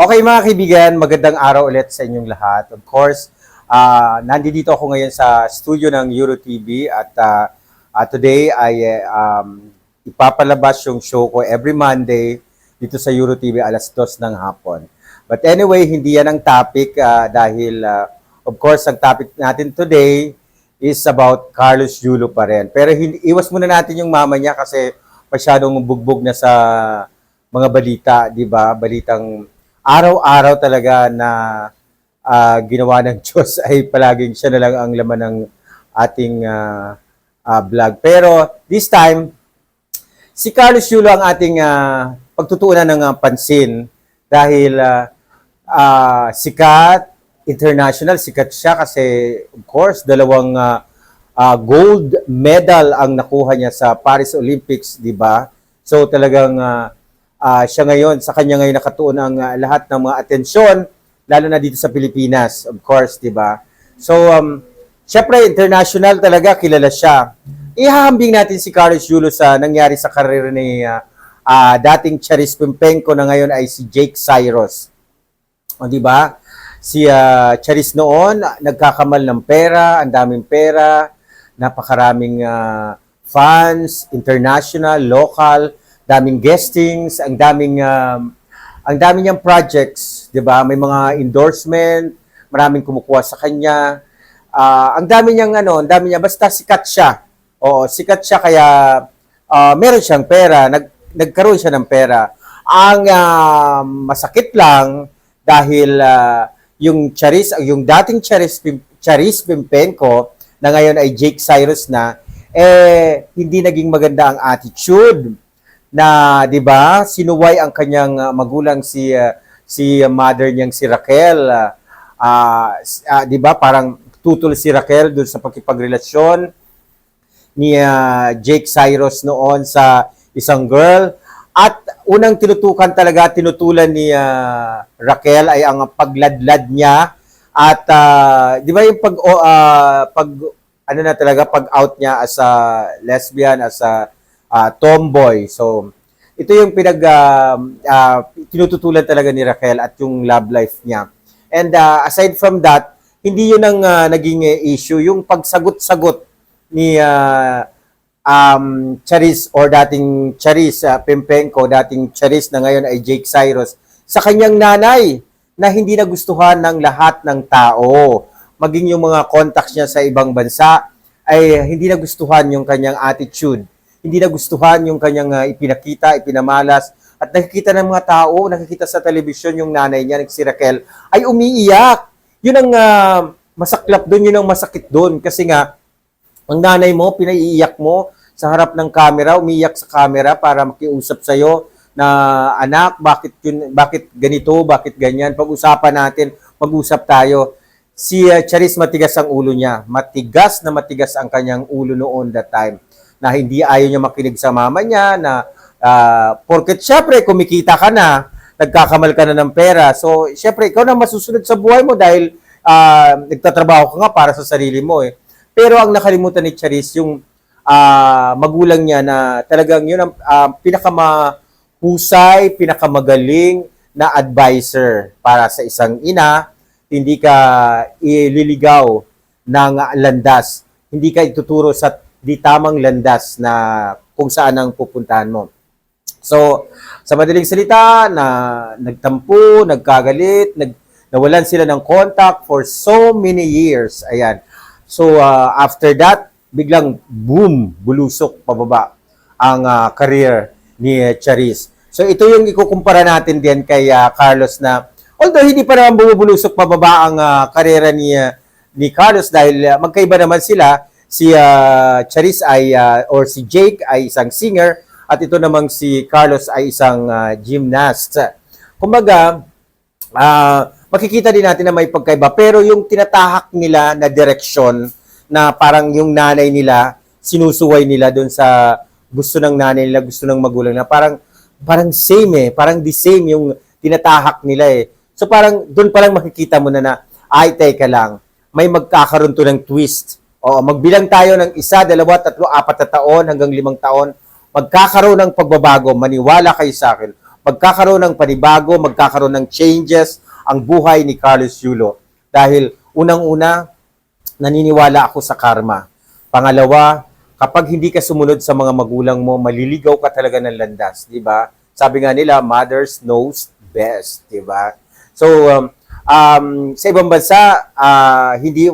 Okay mga kaibigan, magandang araw ulit sa inyong lahat. Of course, nandito ako ngayon sa studio ng EuroTV at today ay ipapalabas yung show ko every Monday dito sa EuroTV alas 2 ng hapon. But anyway, hindi yan ang topic dahil of course, ang topic natin today is about Carlos Yulo pa rin. Pero iwas muna natin yung mama niya kasi masyadong bugbog na sa mga balita, di ba? Balitang araw-araw talaga na ginawa ng Diyos ay palaging siya na lang ang laman ng ating vlog. Pero this time, si Carlos Yulo ang ating pagtutuunan ng pansin dahil sikat, international, sikat siya kasi of course, dalawang gold medal ang nakuha niya sa Paris Olympics, di ba? So talagang siya ngayon, sa kanya ngayon nakatuon ang lahat ng mga atensyon, lalo na dito sa Pilipinas, of course, di ba? So, syempre, international talaga, kilala siya. Ihahambing natin si Carlos Yulo sa nangyari sa karir ni dating Charis Pimpenko na ngayon ay si Jake Cyrus. O, di ba? Si Charis noon, nagkakamal ng pera, ang daming pera, napakaraming fans, international, local, daming guestings, ang daming niyang projects, 'di ba? May mga endorsement, maraming kumukuha sa kanya. Ang dami niya basta sikat siya. Oo, sikat siya kaya meron siyang pera, nagkaroon siya ng pera. Ang masakit lang dahil yung dating Charis Pimpenko na ngayon ay Jake Cyrus na hindi naging maganda ang attitude na 'di ba sinuway ang kanyang magulang si mother niyang si Raquel 'di ba parang tutol si Raquel doon sa pakikipagrelasyon ni Jake Cyrus noon sa isang girl at unang tinutulan ni Raquel ay ang pagladlad niya at 'di ba yung pag out niya as a lesbian, as a tomboy. So, ito yung tinututulan talaga ni Raquel at yung love life niya. And aside from that, hindi yun ang naging issue. Yung pagsagot-sagot ni Charis or dating Charis Pimpenko, dating Charis na ngayon ay Jake Cyrus, sa kanyang nanay na hindi nagustuhan ng lahat ng tao. Maging yung mga contacts niya sa ibang bansa ay hindi nagustuhan yung kanyang attitude. Hindi nagustuhan yung kanyang ipinakita, ipinamalas, at nakikita ng mga tao, nakikita sa telebisyon yung nanay niya, si Raquel, ay umiiyak. Yun ang masaklap doon, yun ang masakit doon. Kasi nga, ang nanay mo, pinaiiyak mo sa harap ng camera, umiiyak sa camera para makiusap sa'yo na, anak, bakit ganito, bakit ganyan, pag-usapan natin, mag-usap tayo. Si Charis matigas ang ulo niya. Matigas na matigas ang kanyang ulo noon that time. Na hindi ayaw niya makinig sa mama niya, na porket syempre kumikita ka na, nagkakamal ka na ng pera. So, syempre, ikaw na masusunod sa buhay mo dahil nagtatrabaho ka nga para sa sarili mo eh. Pero ang nakalimutan ni Charis, yung magulang niya na talagang yun ang pinakamahusay, pinakamagaling na advisor para sa isang ina. Hindi ka ililigaw ng landas. Hindi ka ituturo sa di tamang landas na kung saan ang pupuntahan mo. So, sa madaling salita, na nagtampo, nagkagalit, nawalan sila ng contact for so many years. Ayan. So, after that, biglang boom, bulusok pababa ang career ni Charis. So, ito yung ikukumpara natin din kay Carlos na although hindi pa naman bumubulusok pababa ang karera ni Carlos dahil magkaiba naman sila. Si Charis ay or si Jake ay isang singer at ito namang si Carlos ay isang gymnast. Kumbaga, makikita din natin na may pagkaiba pero yung tinatahak nila na direksyon na parang yung nanay nila sinusuway nila doon sa gusto ng nanay nila, gusto ng magulang na parang same parang the same yung tinatahak nila eh. So parang doon pa lang makikita mo na ay teka lang, may magkakaroon to ng twist. O, magbilang tayo ng 1, 2, 3, 4 na taon hanggang 5 taon, magkakaroon ng pagbabago, maniwala kayo sa akin. magkakaroon ng panibago, magkakaroon ng changes ang buhay ni Carlos Yulo. Dahil unang-una, naniniwala ako sa karma. Pangalawa, kapag hindi ka sumunod sa mga magulang mo, maliligaw ka talaga ng landas, di ba? Sabi nga nila, mothers knows best, di ba? So, sa ibang bansa, hindi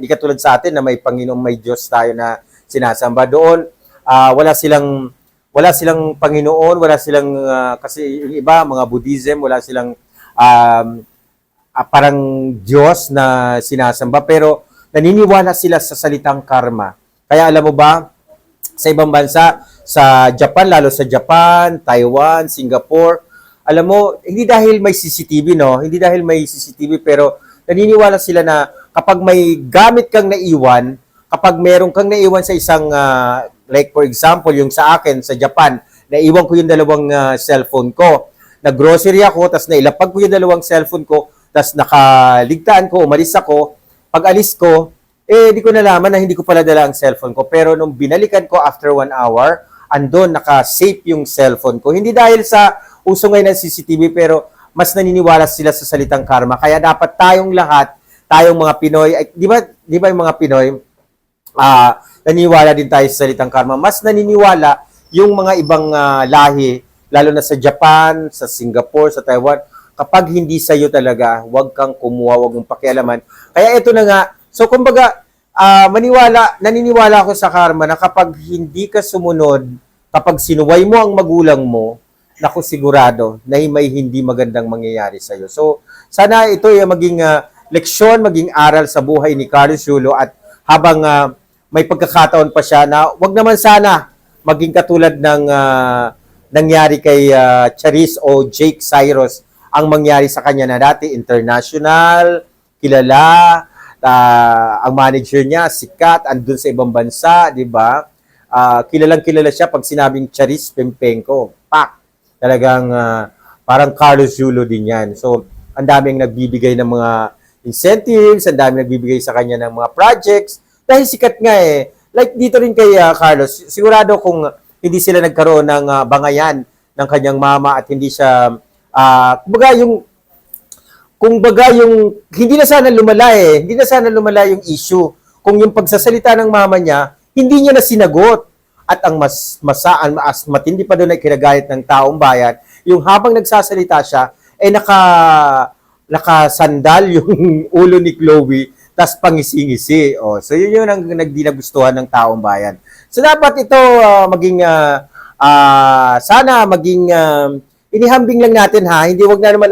katulad sa atin na may Panginoon, may Diyos tayo na sinasamba. Doon, wala silang Panginoon, wala silang, kasi yung iba, mga Buddhism, wala silang parang Diyos na sinasamba, pero naniniwala sila sa salitang karma. Kaya alam mo ba, sa ibang bansa, sa Japan, lalo sa Japan, Taiwan, Singapore, alam mo, hindi dahil may CCTV, no? Hindi dahil may CCTV, pero naniniwala sila na kapag may gamit kang naiwan, kapag meron kang naiwan sa isang, like for example, yung sa akin, sa Japan, naiwan ko yung dalawang cellphone ko. Nag-grocery ako, tapos nailapag ko yung dalawang cellphone ko, tapos nakaligtaan ko, umalis ako. Pag alis ko, di ko nalaman na hindi ko pala dala ang cellphone ko. Pero nung binalikan ko after 1 hour, andon, naka-safe yung cellphone ko. Hindi dahil sa uso ngayon ng CCTV, pero mas naniniwala sila sa salitang karma. Kaya dapat tayong lahat, tayong mga Pinoy, di ba yung mga Pinoy, naniniwala din tayo sa salitang karma. Mas naniniwala yung mga ibang lahi, lalo na sa Japan, sa Singapore, sa Taiwan, kapag hindi sa'yo talaga, huwag kang kumuha, huwag mong pakialaman. Kaya ito na nga, so kumbaga, naniniwala ako sa karma na kapag hindi ka sumunod, kapag sinuway mo ang magulang mo, naku sigurado na may hindi magandang mangyayari sa'yo. So, sana ito ay maging leksyon, maging aral sa buhay ni Carlos Yulo at habang may pagkakataon pa siya na wag naman sana maging katulad ng nangyari kay Charis o Jake Cyrus ang mangyari sa kanya na dati international, kilala, ang manager niya, sikat, andun sa ibang bansa, di ba? Kilalang kilala siya pag sinabing Charis Pempenko. Pak! Talagang parang Carlos Yulo din yan. So, ang daming nagbibigay ng mga incentives, ang daming nagbibigay sa kanya ng mga projects. Dahil sikat nga eh. Like dito rin kay Carlos, sigurado kung hindi sila nagkaroon ng bangayan ng kanyang mama at hindi siya, kumbaga yung, hindi na sana lumala yung issue. Kung yung pagsasalita ng mama niya, hindi niya na sinagot. At ang mas matindi pa doon ay kinagalit ng taong bayan, yung habang nagsasalita siya, nakasandal yung ulo ni Chloe, tas pangisi-ngisi. So yun yung nagdi nagustuhan ng taong bayan. So dapat ito sana maging inihambing lang natin ha, hindi naman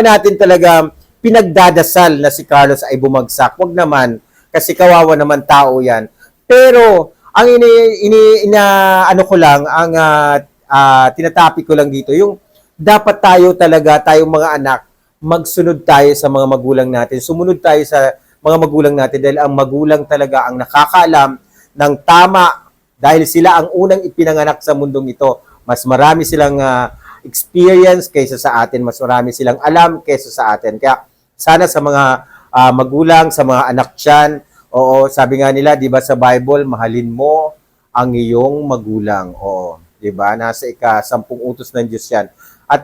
natin talaga pinagdadasal na si Carlos ay bumagsak. Wag naman, kasi kawawa naman tao yan. Pero ang tinatapik ko lang dito, yung dapat tayong mga anak, magsunod tayo sa mga magulang natin. Sumunod tayo sa mga magulang natin dahil ang magulang talaga ang nakakaalam ng tama dahil sila ang unang ipinanganak sa mundong ito. Mas marami silang experience kaysa sa atin, mas marami silang alam kaysa sa atin. Kaya sana sa mga magulang, sa mga anak dyan, oo, sabi nga nila, di ba sa Bible, mahalin mo ang iyong magulang. Oo, di ba? Nasa ika-10 utos ng Diyos yan. At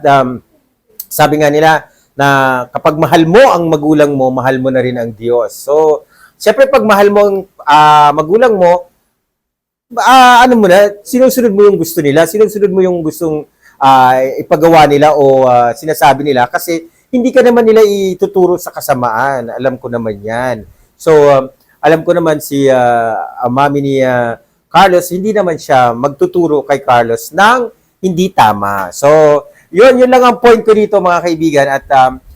sabi nga nila na kapag mahal mo ang magulang mo, mahal mo na rin ang Diyos. So, siyempre pag mahal mo ang magulang mo, sinusunod mo yung gusto nila, sinusunod mo yung gustong ipagawa nila o sinasabi nila kasi hindi ka naman nila ituturo sa kasamaan. Alam ko naman yan. So, alam ko naman si mami ni Carlos, hindi naman siya magtuturo kay Carlos ng hindi tama. So, yun lang ang point ko dito mga kaibigan at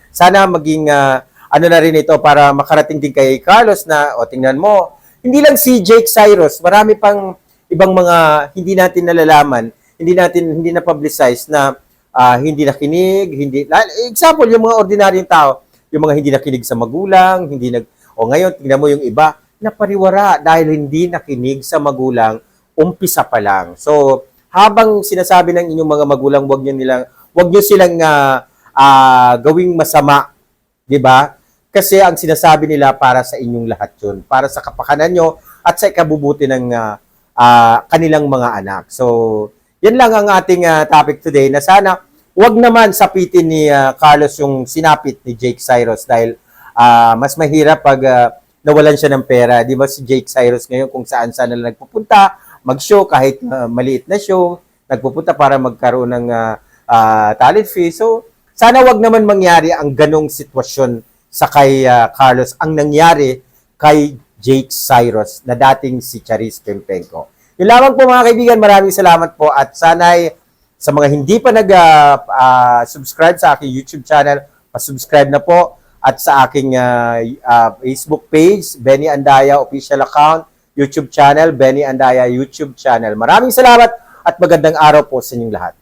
sana maging na rin ito para makarating din kay Carlos na, tingnan mo, hindi lang si Jake Cyrus, marami pang ibang mga hindi natin nalalaman, hindi na publicize na hindi nakinig, example, yung mga ordinaryong tao, yung mga hindi nakinig sa magulang, ngayon, tingnan mo yung iba, napariwara dahil hindi nakinig sa magulang, umpisa pa lang. So, habang sinasabi ng inyong mga magulang, wag nyo silang gawing masama, di ba? Kasi ang sinasabi nila para sa inyong lahat yun, para sa kapakanan nyo at sa ikabubuti ng kanilang mga anak. So, yan lang ang ating topic today na sana wag naman sapitin ni Carlos yung sinapit ni Jake Cyrus dahil mas mahirap pag nawalan siya ng pera. Di ba si Jake Cyrus ngayon kung saan-saan na nagpupunta, mag-show kahit maliit na show, nagpupunta para magkaroon ng talent fee. So, sana wag naman mangyari ang ganong sitwasyon sa kay Carlos ang nangyari kay Jake Cyrus na dating si Charis Pempenko. Yun lamang po mga kaibigan, maraming salamat po at sana'y sa mga hindi pa nag-subscribe sa aking YouTube channel, pa-subscribe na po at sa aking Facebook page, Benny Andaya Official Account, YouTube channel, Benny Andaya YouTube channel. Maraming salamat at magandang araw po sa inyong lahat.